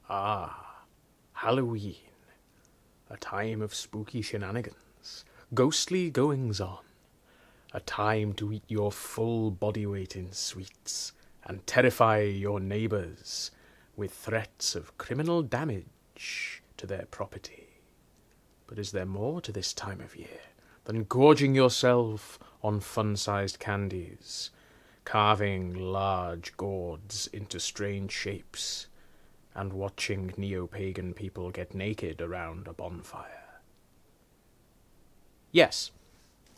Ah, Halloween, a time of spooky shenanigans, ghostly goings-on, a time to eat your full body weight in sweets and terrify your neighbours with threats of criminal damage to their property. But is there more to this time of year than gorging yourself on fun-sized candies, carving large gourds into strange shapes, and watching neo-pagan people get naked around a bonfire? Yes,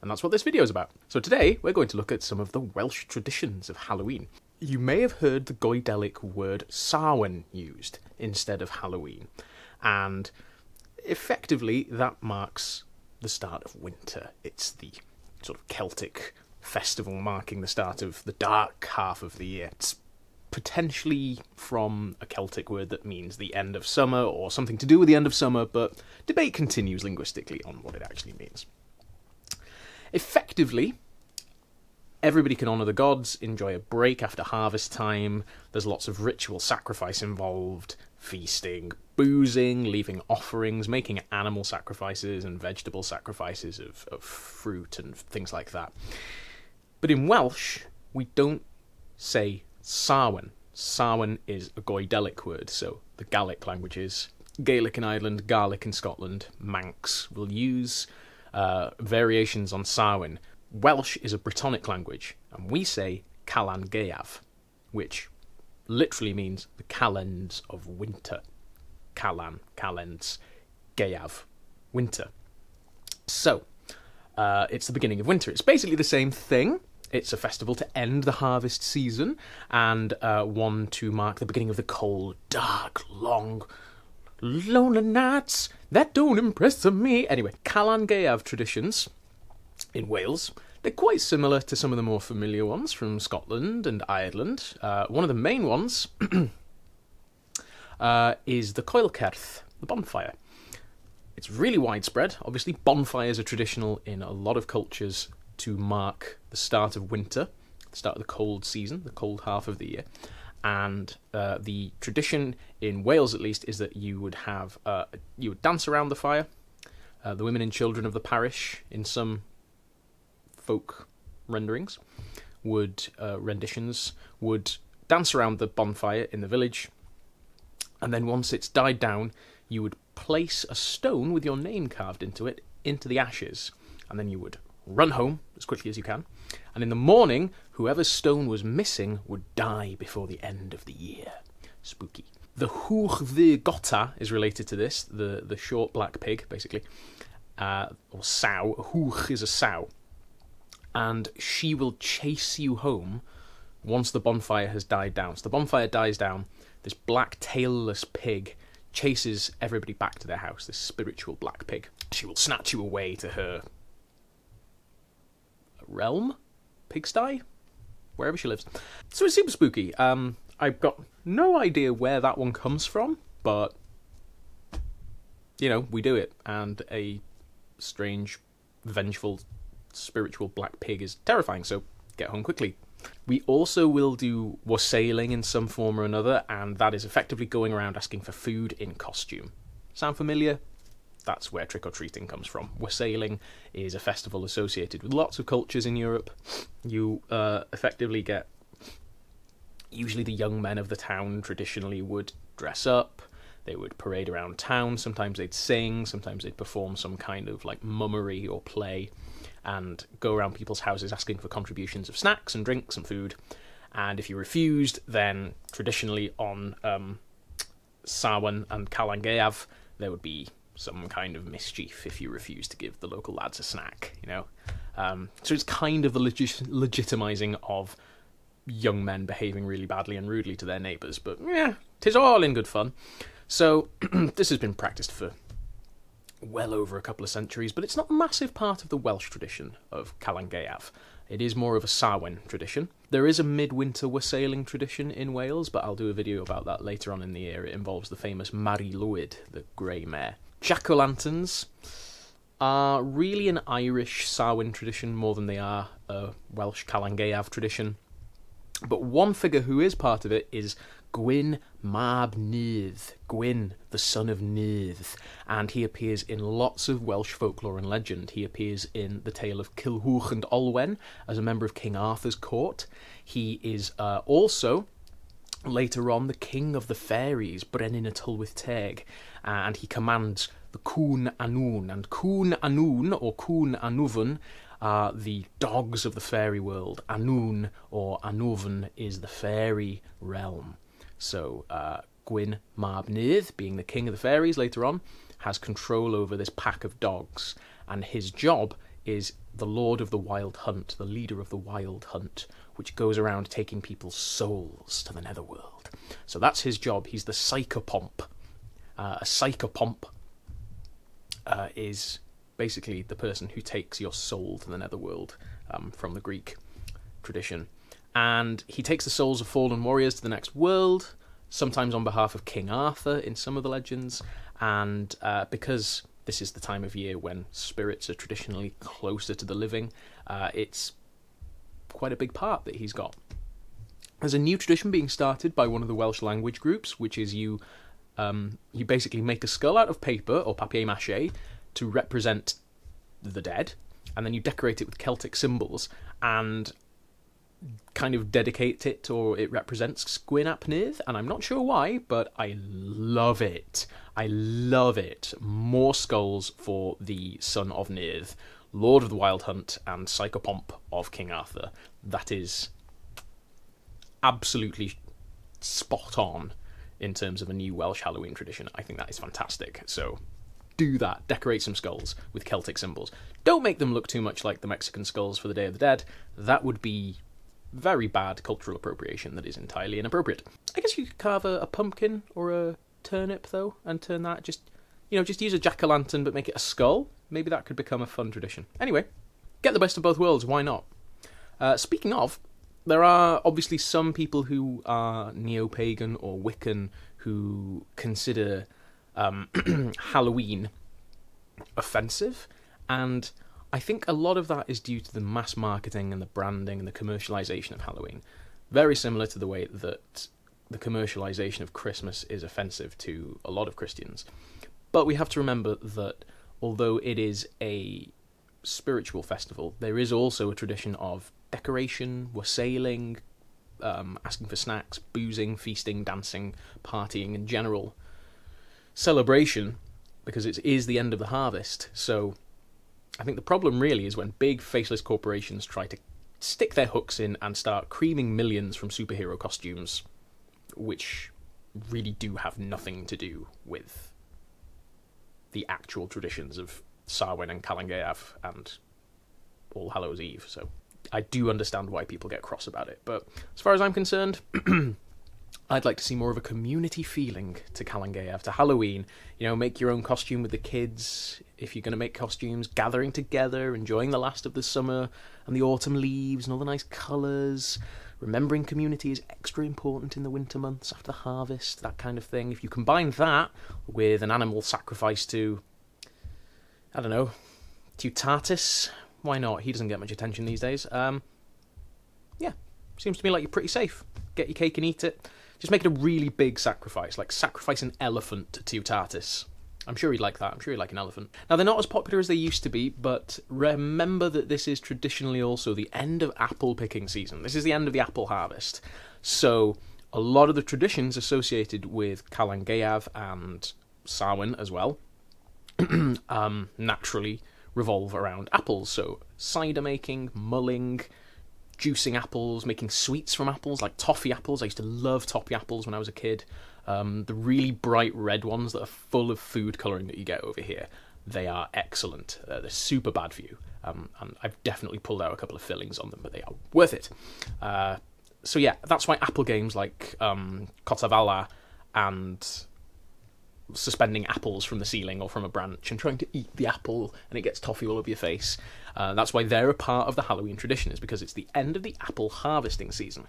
and that's what this video is about. So today we're going to look at some of the Welsh traditions of Halloween. You may have heard the Goidelic word Sauin used instead of Halloween, and effectively that marks the start of winter. It's the sort of Celtic festival marking the start of the dark half of the year. It's potentially from a Celtic word that means the end of summer or something to do with the end of summer, but debate continues linguistically on what it actually means. Effectively, everybody can honour the gods, enjoy a break after harvest time. There's lots of ritual sacrifice involved, feasting, boozing, leaving offerings, making animal sacrifices and vegetable sacrifices of fruit and things like that. But in Welsh, we don't say Samhain. Samhain is a Goidelic word, so the Gaelic languages, Gaelic in Ireland, Gaelic in Scotland, Manx will use variations on Samhain. Welsh is a Brittonic language, and we say Calan Gaeaf, which literally means the calends of winter. Calan, calends, Gaeaf, winter. So, it's the beginning of winter. It's basically the same thing. It's a festival to end the harvest season, and one to mark the beginning of the cold, dark, long, lonely nights that don't impress me. Anyway, Calan Gaeaf traditions in Wales, they're quite similar to some of the more familiar ones from Scotland and Ireland. One of the main ones is the Coelcerth, the bonfire. It's really widespread. Obviously, bonfires are traditional in a lot of cultures to mark the start of winter, the start of the cold season, the cold half of the year. And the tradition in Wales, at least, is that you would have you would dance around the fire. The women and children of the parish, in some folk renditions, would dance around the bonfire in the village, and then once it's died down, you would place a stone with your name carved into it into the ashes, and then you would run home as quickly as you can, and in the morning whoever's stone was missing would die before the end of the year. Spooky. The Hwch the Gota is related to this, the short black pig, basically, or sow. Hwch is a sow, and she will chase you home once the bonfire has died down. So the bonfire dies down, this black tailless pig chases everybody back to their house, this spiritual black pig. She will snatch you away to her realm? Pigsty? Wherever she lives. So it's super spooky. I've got no idea where that one comes from, but, you know, we do it, and a strange, vengeful, spiritual black pig is terrifying, so get home quickly. We also will do wassailing in some form or another, and that is effectively going around asking for food in costume. Sound familiar? That's where trick-or-treating comes from. Wassailing is a festival associated with lots of cultures in Europe. You effectively get... Usually the young men of the town traditionally would dress up, they would parade around town, sometimes they'd sing, sometimes they'd perform some kind of like mummery or play, and go around people's houses asking for contributions of snacks and drinks and food. And if you refused, then traditionally on Samhain and Calan Gaeaf, there would be some kind of mischief if you refused to give the local lads a snack, you know? So it's kind of the legitimizing of young men behaving really badly and rudely to their neighbours, but yeah, 'tis all in good fun. So this has been practised for well over a couple of centuries, but it's not a massive part of the Welsh tradition of Calan Gaeaf. It is more of a Samhain tradition. There is a midwinter wassailing tradition in Wales, but I'll do a video about that later on in the year. It involves the famous Mari Lwyd, the grey mare. Jack-o'-lanterns are really an Irish Samhain tradition more than they are a Welsh Calan Gaeaf tradition. But one figure who is part of it is Gwyn mab Nudd, Gwyn, the son of Nudd, and he appears in lots of Welsh folklore and legend. He appears in the tale of Cilhwch and Olwen as a member of King Arthur's court. He is also, later on, the king of the fairies, Brenin y Tylwyth Teg, and he commands the Cân Annwn, and Cân Annwn, or Cân Annwn, are the dogs of the fairy world. Annwn, or Annwn, is the fairy realm. So, Gwyn mab Nudd, being the king of the fairies later on, has control over this pack of dogs, and his job is the lord of the wild hunt, the leader of the wild hunt, which goes around taking people's souls to the netherworld. So that's his job. He's the psychopomp. A psychopomp is basically the person who takes your soul to the netherworld, from the Greek tradition. And he takes the souls of fallen warriors to the next world, sometimes on behalf of King Arthur in some of the legends, and because this is the time of year when spirits are traditionally closer to the living, it's quite a big part that he's got. There's a new tradition being started by one of the Welsh language groups, which is you basically make a skull out of paper, or papier-mâché, to represent the dead, and then you decorate it with Celtic symbols, and kind of dedicate it, or it represents Gwyn ap Nudd, and I'm not sure why, but I love it. I love it. More skulls for the son of Nudd, Lord of the Wild Hunt, and psychopomp of King Arthur. That is absolutely spot on in terms of a new Welsh Halloween tradition. I think that is fantastic. So do that. Decorate some skulls with Celtic symbols. Don't make them look too much like the Mexican skulls for the Day of the Dead. That would be very bad cultural appropriation that is entirely inappropriate. I guess you could carve a pumpkin or a turnip, though, and turn that, just use a jack-o'-lantern but make it a skull. Maybe that could become a fun tradition. Anyway, get the best of both worlds, why not? Speaking of, there are obviously some people who are neo-pagan or Wiccan who consider Halloween offensive, and I think a lot of that is due to the mass marketing and the branding and the commercialization of Halloween. Very similar to the way that the commercialization of Christmas is offensive to a lot of Christians. But we have to remember that although it is a spiritual festival, there is also a tradition of decoration, wassailing, asking for snacks, boozing, feasting, dancing, partying, and general celebration, because it is the end of the harvest. So I think the problem really is when big faceless corporations try to stick their hooks in and start creaming millions from superhero costumes, which really do have nothing to do with the actual traditions of Sauin and Calan Gaeaf and All Hallows Eve. So I do understand why people get cross about it, but as far as I'm concerned, I'd like to see more of a community feeling to Calan Gaeaf, to Halloween. Make your own costume with the kids, if you're going to make costumes, gathering together, enjoying the last of the summer and the autumn leaves and all the nice colours. Remembering community is extra important in the winter months after the harvest, that kind of thing. If you combine that with an animal sacrifice to, I don't know, Tutatis, why not? He doesn't get much attention these days. Yeah, seems to me like you're pretty safe. Get your cake and eat it. Just make it a really big sacrifice, like sacrifice an elephant to Tutatis. I'm sure he'd like that. I'm sure he'd like an elephant. Now, they're not as popular as they used to be, but remember that this is traditionally also the end of apple picking season. This is the end of the apple harvest. So a lot of the traditions associated with Calan Gaeaf and Samhain as well naturally revolve around apples. So cider making, mulling, juicing apples, making sweets from apples, like toffee apples. I used to love toffee apples when I was a kid. The really bright red ones that are full of food colouring that you get over here, they are excellent. They're super bad for you. And I've definitely pulled out a couple of fillings on them, but they are worth it. So yeah, that's why apple games like Cotavalla and suspending apples from the ceiling or from a branch and trying to eat the apple and it gets toffee all over your face. That's why they're a part of the Halloween tradition, is because it's the end of the apple harvesting season.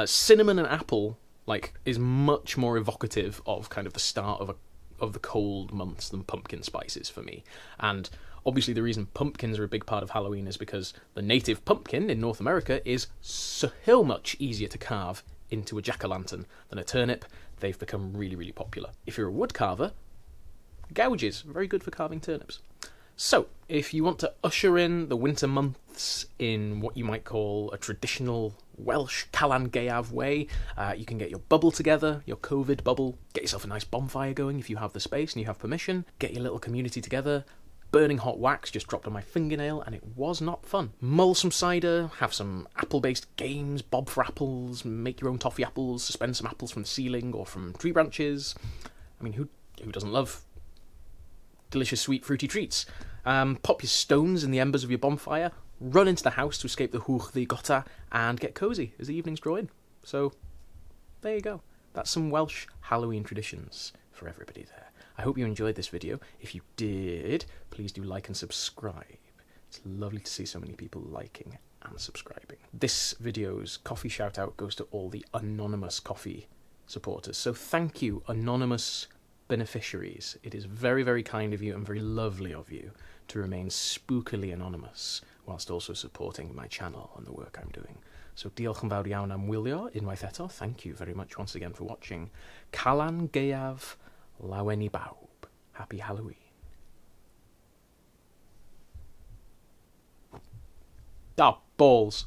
Cinnamon and apple is much more evocative of kind of the start of the cold months than pumpkin spices for me. And obviously the reason pumpkins are a big part of Halloween is because the native pumpkin in North America is so much easier to carve into a jack-o'-lantern than a turnip, they've become really, really popular. If you're a wood carver, gouges, very good for carving turnips. So, if you want to usher in the winter months in what you might call a traditional Welsh Calan Gaeaf way, you can get your bubble together, your COVID bubble, get yourself a nice bonfire going if you have the space and you have permission, get your little community together, burning hot wax just dropped on my fingernail, and it was not fun. Mull some cider, have some apple-based games, bob for apples, make your own toffee apples, suspend some apples from the ceiling or from tree branches. I mean, who doesn't love delicious, sweet, fruity treats? Pop your stones in the embers of your bonfire, run into the house to escape the hwch the gota, and get cosy as the evenings draw in. So, there you go. That's some Welsh Halloween traditions for everybody there. I hope you enjoyed this video. If you did, please do like and subscribe. It's lovely to see so many people liking and subscribing. This video's coffee shout-out goes to all the anonymous coffee supporters. So thank you, anonymous beneficiaries. It is very, very kind of you and very lovely of you to remain spookily anonymous whilst also supporting my channel and the work I'm doing. So diolch yn fawr iawn am wylio, unwaith eto. Thank you very much once again for watching. Calan Gaeaf, lawen I bawb. Happy Halloween. Ah, balls.